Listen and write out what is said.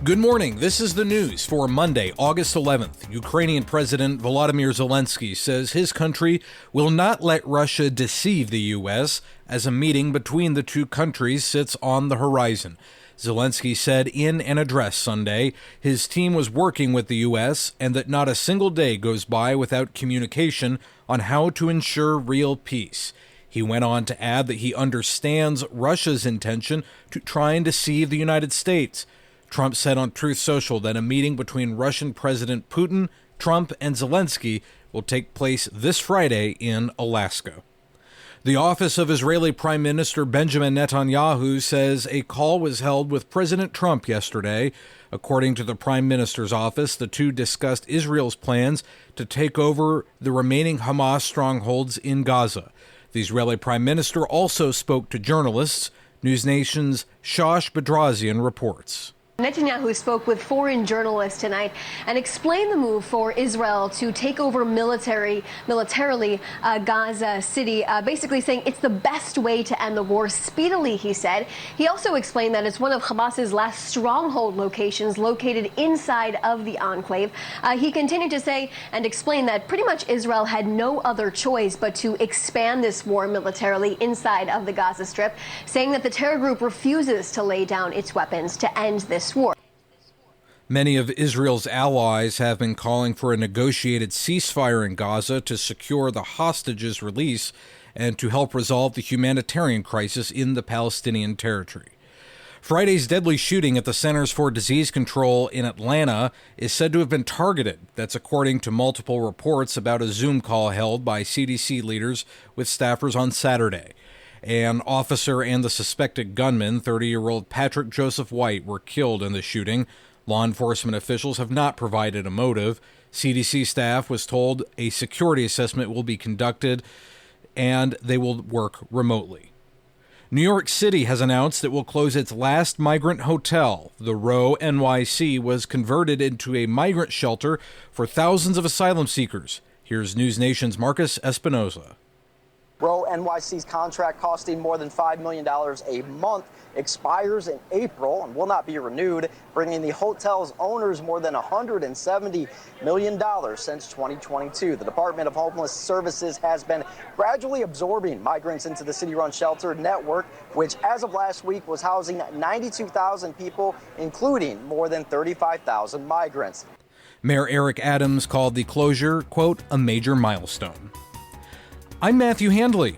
Good morning. This is the news for Monday, August 11th. Ukrainian President Volodymyr Zelensky says his country will not let Russia deceive the U.S. as a meeting between the two countries sits on the horizon. Zelensky said in an address Sunday his team was working with the U.S. and that not a single day goes by without communication on how to ensure real peace. He went on to add that he understands Russia's intention to try and deceive the United States. Trump said on Truth Social that a meeting between Russian President Putin, Trump, and Zelensky will take place this Friday in Alaska. The office of Israeli Prime Minister Benjamin Netanyahu says a call was held with President Trump yesterday. According to the Prime Minister's office, the two discussed Israel's plans to take over the remaining Hamas strongholds in Gaza. The Israeli Prime Minister also spoke to journalists. NewsNation's Shosh Bedrazian reports. Netanyahu spoke with foreign journalists tonight and explained the move for Israel to take over militarily Gaza City, basically saying it's the best way to end the war speedily, he said. He also explained that it's one of Hamas's last stronghold locations located inside of the enclave. He continued to say and explain that pretty much Israel had no other choice but to expand this war militarily inside of the Gaza Strip, saying that the terror group refuses to lay down its weapons to end this war. Many of Israel's allies have been calling for a negotiated ceasefire in Gaza to secure the hostages' release and to help resolve the humanitarian crisis in the Palestinian territory. Friday's deadly shooting at the Centers for Disease Control in Atlanta is said to have been targeted. That's according to multiple reports about a Zoom call held by CDC leaders with staffers on Saturday. An officer and the suspected gunman, 30-year-old Patrick Joseph White, were killed in the shooting. Law enforcement officials have not provided a motive. CDC staff was told a security assessment will be conducted and they will work remotely. New York City has announced it will close its last migrant hotel. The Row NYC was converted into a migrant shelter for thousands of asylum seekers. Here's News Nation's Marcus Espinoza. Row NYC's contract costing more than $5 million a month expires in April and will not be renewed, bringing the hotel's owners more than $170 million since 2022. The Department of Homeless Services has been gradually absorbing migrants into the city-run shelter network, which as of last week was housing 92,000 people, including more than 35,000 migrants. Mayor Eric Adams called the closure, quote, a major milestone. I'm Matthew Handley.